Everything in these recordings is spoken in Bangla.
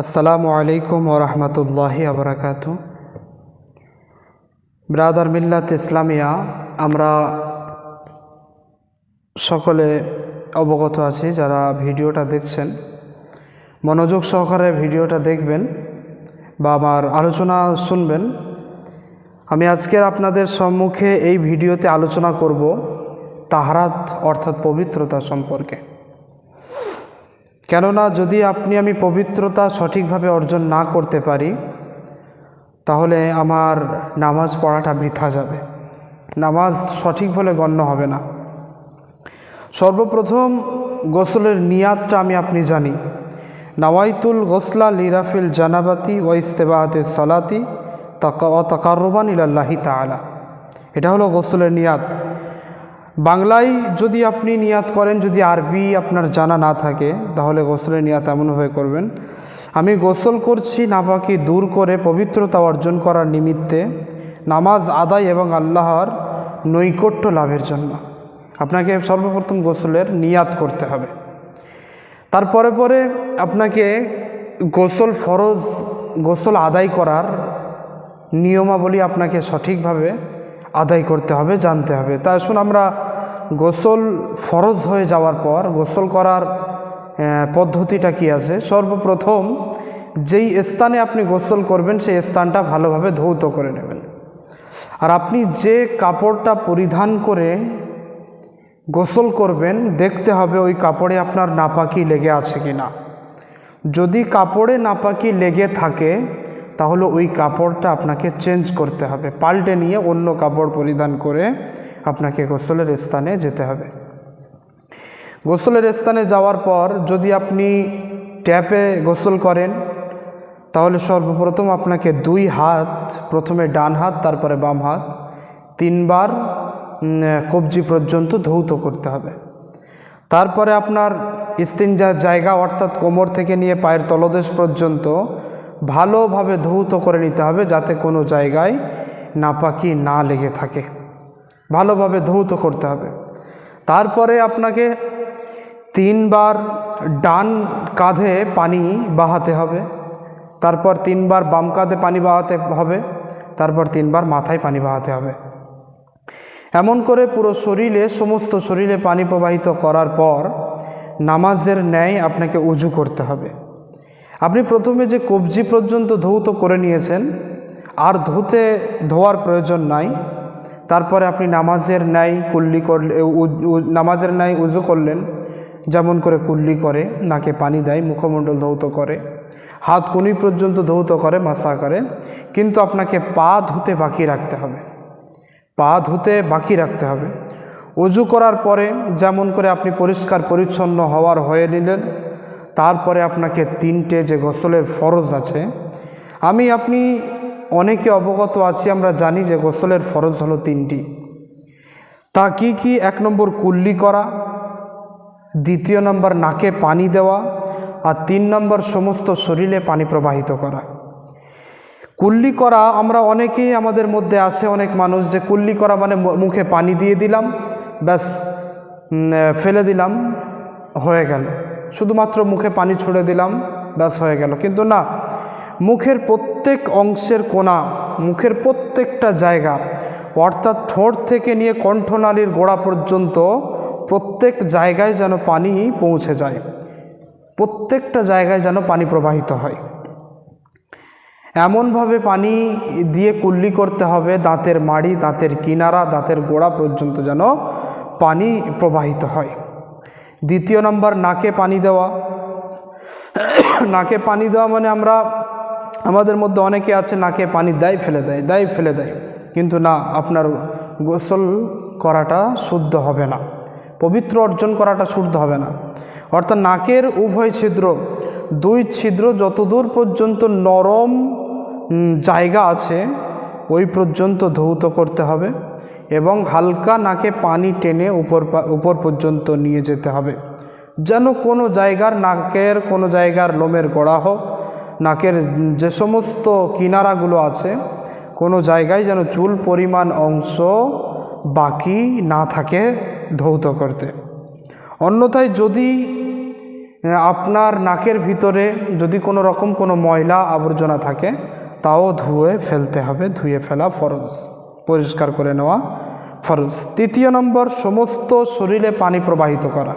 আসসালামু আলাইকুম ওরহমতুল্লাহি আবরাকাতু। ব্রাদার মিল্লাত ইসলামিয়া, আমরা সকলে অবগত আছি। যারা ভিডিওটা দেখছেন মনোযোগ সহকারে ভিডিওটা দেখবেন বা আমার আলোচনা শুনবেন। আমি আজকের আপনাদের সম্মুখে এই ভিডিওতে আলোচনা করব তাহারাত অর্থাৎ পবিত্রতা সম্পর্কে। কেননা যদি আমি পবিত্রতা সঠিকভাবে অর্জন না করতে পারি, তাহলে আমার নামাজ পড়াটা বৃথা যাবে, নামাজ সঠিক বলে গণ্য হবে না। সর্বপ্রথম গোসলের নিয়াতটা আপনি জানি। নাওয়াইতুল গোসলা লিরাফিল জানাবাতি ও ইস্তেবাহাতে সালাতি তাকাররুবান ইলাল্লাহি তাআলা, এটা হলো গোসলের নিয়াত। বাংলায় যদি আপনি নিয়াত করেন, যদি আরবি আপনার জানা না থাকে, তাহলে গোসলের নিয়াত এমনভাবে করবেন: আমি গোসল করছি নাপাকি দূর করে পবিত্রতা অর্জন করার নিমিত্তে, নামাজ আদায় এবং আল্লাহর নৈকট্য লাভের জন্য। আপনাকে সর্বপ্রথম গোসলের নিয়াত করতে হবে। তারপরে আপনাকে গোসল আদায় করার নিয়মাবলী আপনাকে সঠিকভাবে আদায় করতে হবে, জানতে হবে। তা আসুন আমরা গোসল ফরজ হয়ে যাওয়ার পর গোসল করার পদ্ধতিটা কি আছে। সর্বপ্রথম যেই স্থানে আপনি গোসল করবেন সেই স্থানটা ভালোভাবে ধৌত করে নেবেন। আর আপনি যে কাপড়টা পরিধান করে গোসল করবেন, দেখতে হবে ওই কাপড়ে আপনার নাপাকি লেগে আছে কি না। যদি কাপড়ে নাপাকি লেগে থাকে, তাহলে ওই কাপড়টা আপনাকে চেঞ্জ করতে হবে, পাল্টে নিয়ে অন্য কাপড় পরিধান করে আপনাকে গোসলের স্থানে যেতে হবে। গোসলের স্থানে যাওয়ার পর যদি আপনি ট্যাপে গোসল করেন, তাহলে সর্বপ্রথম আপনাকে 2 হাত, প্রথমে ডান হাত তারপরে বাম হাত 3 বার কবজি পর্যন্ত ধৌত করতে হবে। তারপরে আপনার ইস্তিনজার জায়গা অর্থাৎ কোমর থেকে নিয়ে পায়ের তলদেশ পর্যন্ত ভালোভাবে ধৌত করে নিতে হবে, যাতে কোনো জায়গায় নাপাকি না লেগে থাকে। ভালোভাবে ধৌত করতে হবে। তারপরে আপনাকে 3 বার ডান কাঁধে পানি বাহাতে হবে, তারপর 3 বার বাম কাঁধে পানি বাহাতে হবে, তারপর 3 বার মাথায় পানি বাহাতে হবে। এমন করে পুরো সমস্ত শরীরে পানি প্রবাহিত করার পর নামাজের ন্যায় আপনাকে উজু করতে হবে। আপনি প্রথমে যে কবজি পর্যন্ত ধৌত করে নিয়েছেন, আর ধোয়ার প্রয়োজন নাই। তারপরে আপনি নামাজের ন্যায় উজু করলেন, যেমন করে কুল্লি করে, নাকে পানি দেয়, মুখমণ্ডল ধৌত করে, হাত কনুই পর্যন্ত ধৌত করে, মাসা করে। কিন্তু আপনাকে পা ধুতে বাকি রাখতে হবে। উজু করার পরে যেমন করে আপনি পরিষ্কার পরিচ্ছন্ন হয়ে নিলেন, তারপরে আপনাকে 3টে যে গোসলের ফরজ আছে, আপনি অনেকে অবগত আছি, আমরা জানি যে গোসলের ফরজ হলো 3টি। তা কি 1 নম্বর কুল্লি করা, 2 নম্বর নাকে পানি দেওয়া, আর 3 নম্বর সমস্ত শরীরে পানি প্রবাহিত করা। কুল্লি করা আমরা অনেকেই, আমাদের মধ্যে আছে অনেক মানুষ যে কুল্লি করা মানে মুখে পানি দিয়ে দিলাম, ব্যাস ফেলে দিলাম, হয়ে গেল, শুধুমাত্র মুখে পানি ছুড়ে দিলাম, ব্যাস হয়ে গেল। কিন্তু না, মুখের প্রত্যেক অংশের কোণা, মুখের প্রত্যেকটা জায়গা, অর্থাৎ ঠোঁট থেকে নিয়ে কণ্ঠনালীর গোড়া পর্যন্ত প্রত্যেক জায়গায় যেন পানি পৌঁছে যায়, প্রত্যেকটা জায়গায় যেন পানি প্রবাহিত হয়। এমনভাবে পানি দিয়ে কুল্লি করতে হবে, দাঁতের মাড়ি, দাঁতের কিনারা, দাঁতের গোড়া পর্যন্ত যেন পানি প্রবাহিত হয়। 2 নম্বর নাকে পানি দেওয়া। নাকে পানি দেওয়া মানে আমাদের মধ্যে অনেকে আছে নাকে পানি দেয় ফেলে দেয়, কিন্তু না, আপনার গোসল করাটা শুদ্ধ হবে না, পবিত্র অর্জন করাটা শুদ্ধ হবে না। অর্থাৎ নাকের উভয় ছিদ্র, 2 ছিদ্র যতদূর পর্যন্ত নরম জায়গা আছে ওই পর্যন্ত ধৌত করতে হবে, এবং হালকা নাকে পানি টেনে উপর পর্যন্ত নিয়ে যেতে হবে, যেন নাকের কোনো জায়গার লোমের গোড়া হোক, নাকের যে সমস্ত কিনারাগুলো আছে, কোনো জায়গায় যেন চুল পরিমাণ অংশ বাকি না থাকে ধৌত করতে। অন্যথায় যদি আপনার নাকের ভিতরে যদি কোনো রকম কোনো ময়লা আবর্জনা থাকে তাও ধুয়ে ফেলতে হবে, ধুয়ে ফেলা ফরজ, পরিষ্কার করে নেওয়া ফরজ। তৃতীয় নম্বর, সমস্ত শরীরে পানি প্রবাহিত করা,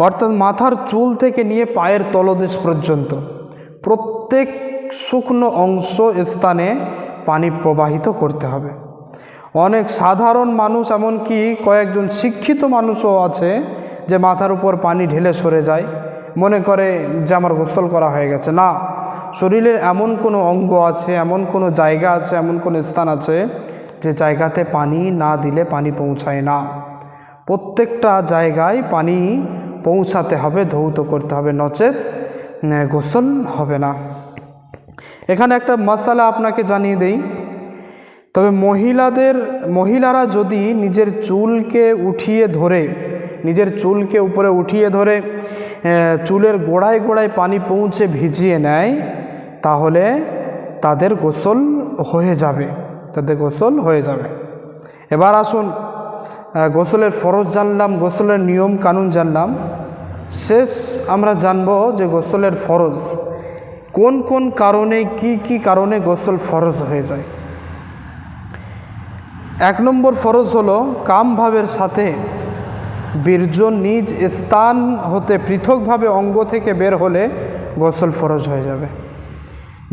অর্থাৎ মাথার চুল থেকে নিয়ে পায়ের তলদেশ পর্যন্ত প্রত্যেক শুকনো অংশ স্থানে পানি প্রবাহিত করতে হবে। অনেক সাধারণ মানুষ, এমনকি কয়েকজন শিক্ষিত মানুষও আছে যে মাথার উপর পানি ঢেলে সরে যায়, মনে করে যে আমার গোসল করা হয়ে গেছে। না, শরীরের এমন কোনো অঙ্গ আছে, এমন কোনো জায়গা আছে, এমন কোনো স্থান আছে যে জায়গাতে পানি না দিলে পানি পৌঁছায় না। প্রত্যেকটা জায়গায় পানি পৌঁছাতে হবে, ধৌত করতে হবে, নচেত গোসল হবে না। এখানে একটা মাসালা আপনাকে জানিয়ে দেই, তবে মহিলারা যদি নিজের চুলকে উঠিয়ে ধরে, নিজের চুলকে উপরে উঠিয়ে ধরে চুলের গোড়ায় গোড়ায় পানি পৌঁছে ভিজিয়ে নেয়, তাহলে তাদের গোসল হয়ে যাবে, তাদের গোসল হয়ে যাবে। এবার আসুন, গোসলের ফরজ জানলাম, গোসলের নিয়ম কানুন জানলাম, শেষ আমরা জানব যে গোসলের ফরজ কোন কোন কারণে, কি কি কারণে গোসল ফরজ হয়ে যায়। 1 নম্বর ফরজ হলো কামভাবের সাথে বীর্য নিজ স্থান হতে পৃথকভাবে অঙ্গ থেকে বের হলে গোসল ফরজ হয়ে যাবে।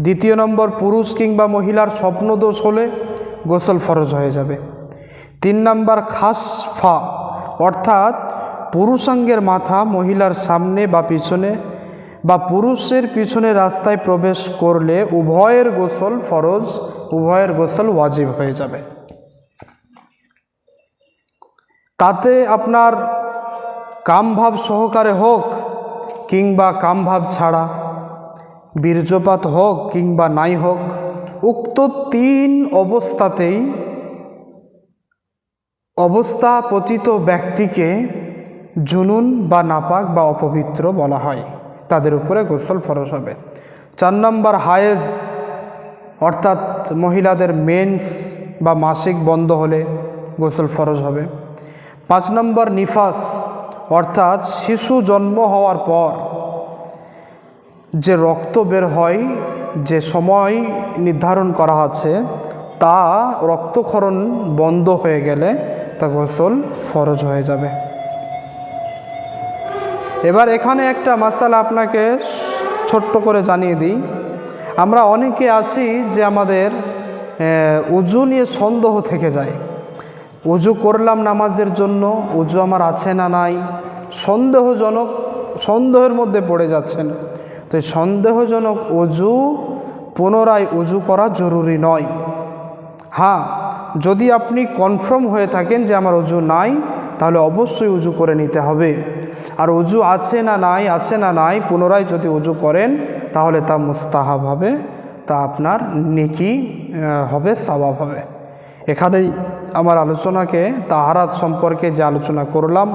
2 নম্বর, পুরুষ কিংবা মহিলার স্বপ্নদোষ হলে গোসল ফরজ হয়ে যাবে। 3 নম্বর, খাসফা, অর্থাৎ পুরুষাঙ্গের মাথা মহিলার সামনে বা পিছনে বা পুরুষের পিছনে রাস্তায় প্রবেশ করলে উভয়ের গোসল ফরজ, উভয়ের গোসল ওয়াজিব হয়ে যাবে। তাতে আপনার কামভাব সহকারে হোক কিংবা কামভাব ছাড়া, বীর্যপাত হোক কিংবা নাই হোক, উক্ত 3 অবস্থাতেই অবস্থাপতিত ব্যক্তিকে জুনুন বা নাপাক বা অপবিত্র বলা হয়, তাদের উপরে গোসল ফরজ হবে। 4 নম্বর, হায়েজ, অর্থাৎ মহিলাদের মেন্স বা মাসিক বন্ধ হলে গোসল ফরজ হবে। 5 নম্বর, নিফাস, অর্থাৎ শিশু জন্ম হওয়ার পর যে রক্ত বের হয়, যে সময় নির্ধারণ করা আছে, তা রক্তক্ষরণ বন্ধ হয়ে গেলে তা গোসল ফরজ হয়ে যাবে। এবার এখানে একটা মাসালা আপনাকে ছোট্ট করে জানিয়ে দিই। আমরা অনেকে আছি যে আমাদের উজু নিয়ে সন্দেহ থেকে যায়। উজু করলাম নামাজের জন্য, উজু আমার আছে না নাই, সন্দেহের মধ্যে পড়ে যাচ্ছেন। তো এই সন্দেহজনক উজু পুনরায় উজু করা জরুরি নয়। হ্যাঁ, যদি আপনি কনফার্ম হয়ে থাকেন যে আমার উজু নাই, তাহলে অবশ্যই উজু করে নিতে হবে। আর উজু আছে না নাই পুনরায় যদি উজু করেন তাহলে তা মুস্তাহাব হবে, তা আপনার নেকি হবে, সওয়াব হবে। এখানেই আমার আলোচনাকে তাহারাত সম্পর্কে যে আলোচনা করলাম,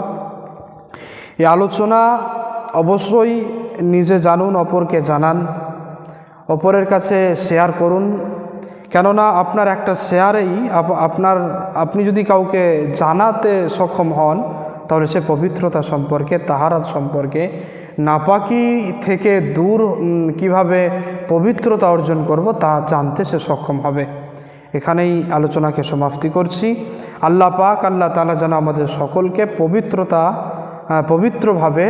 এই আলোচনা অবশ্যই নিজে জানুন, অপরকে জানান, অপরের কাছে শেয়ার করুন। কেননা আপনার একটা শেয়ারেই আপনি যদি কাউকে জানাতে সক্ষম হন, তাহলে সে পবিত্রতা সম্পর্কে, তাহারাত সম্পর্কে, নাপাকি থেকে দূর কিভাবে পবিত্রতা অর্জন করব তা জানতে সে সক্ষম হবে। এখানেই আলোচনাকে সমাপ্তি করছি। আল্লাহ পাক, আল্লাহ তাআলা যেন আমাদের সকলকে পবিত্রভাবে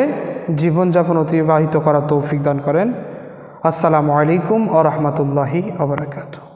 জীবনযাপন অতিবাহিত করার তৌফিক দান করেন। আসসালামু আলাইকুম ওয়া রাহমাতুল্লাহি ওয়া বারাকাতুহু।